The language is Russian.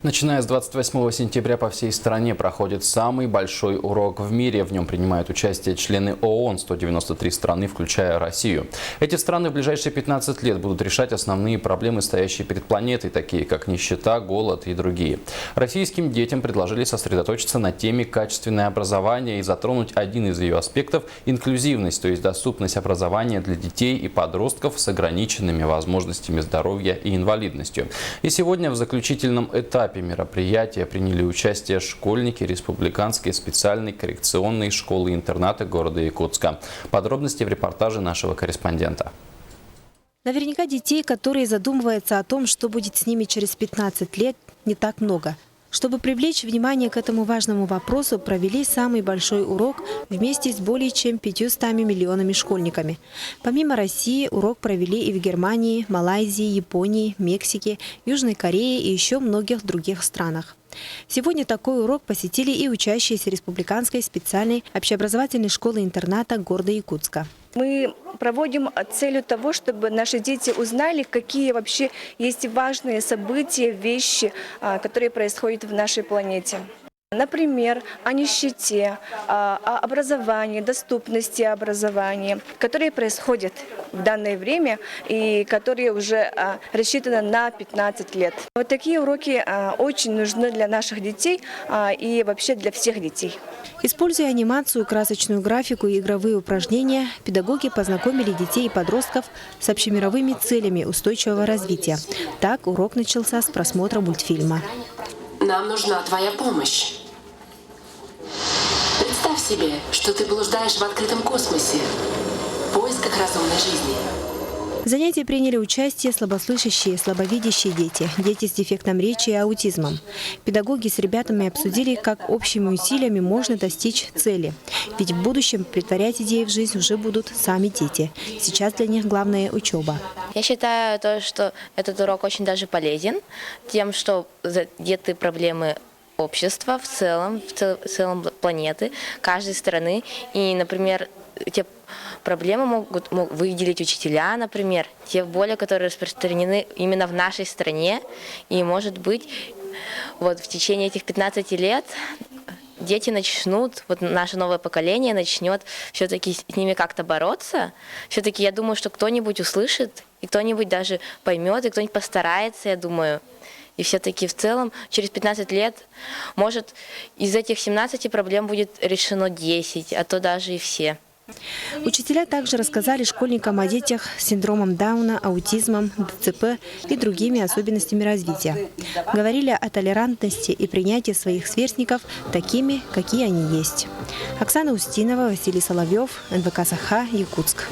Начиная с 28 сентября по всей стране проходит самый большой урок в мире. В нем принимают участие члены ООН, 193 страны, включая Россию. Эти страны в ближайшие 15 лет будут решать основные проблемы, стоящие перед планетой, такие как нищета, голод и другие. Российским детям предложили сосредоточиться на теме качественное образование и затронуть один из ее аспектов – инклюзивность, то есть доступность образования для детей и подростков с ограниченными возможностями здоровья и инвалидностью. И сегодня в заключительном этапе мероприятия приняли участие школьники Республиканской специальной коррекционной школы-интерната города Якутска. Подробности в репортаже нашего корреспондента. Наверняка детей, которые задумываются о том, что будет с ними через 15 лет, не так много. Чтобы привлечь внимание к этому важному вопросу, провели самый большой урок вместе с более чем 500 миллионами школьниками. Помимо России, урок провели и в Германии, Малайзии, Японии, Мексике, Южной Корее и еще многих других странах. Сегодня такой урок посетили и учащиеся Республиканской специальной общеобразовательной школы-интерната города Якутска. Мы проводим целью того, чтобы наши дети узнали, какие вообще есть важные события, вещи, которые происходят в нашей планете. Например, о нищете, о образовании, доступности образования, которые происходят в данное время и которые уже рассчитаны на 15 лет. Вот такие уроки очень нужны для наших детей и вообще для всех детей. Используя анимацию, красочную графику и игровые упражнения, педагоги познакомили детей и подростков с общемировыми целями устойчивого развития. Так урок начался с просмотра мультфильма. Нам нужна твоя помощь. Представь себе, что ты блуждаешь в открытом космосе в поисках разумной жизни. В занятии приняли участие слабослышащие, слабовидящие дети, дети с дефектом речи и аутизмом. Педагоги с ребятами обсудили, как общими усилиями можно достичь цели. Ведь в будущем претворять идеи в жизнь уже будут сами дети. Сейчас для них главное – учеба. Я считаю, что этот урок очень даже полезен тем, что задеты проблемы общества в целом планеты, каждой страны. И, например, те проблемы могут выделить учителя, например, те боли, которые распространены именно в нашей стране. И, может быть, вот в течение этих 15 лет дети начнут, вот наше новое поколение начнет все-таки с ними как-то бороться. Все-таки я думаю, что кто-нибудь услышит, и кто-нибудь даже поймет, и кто-нибудь постарается, я думаю. И все-таки в целом через 15 лет, может, из этих 17 проблем будет решено 10, а то даже и все. Учителя также рассказали школьникам о детях с синдромом Дауна, аутизмом, ДЦП и другими особенностями развития. Говорили о толерантности и принятии своих сверстников такими, какие они есть. Оксана Устинова, Василий Соловьев, НВК «Саха», Якутск.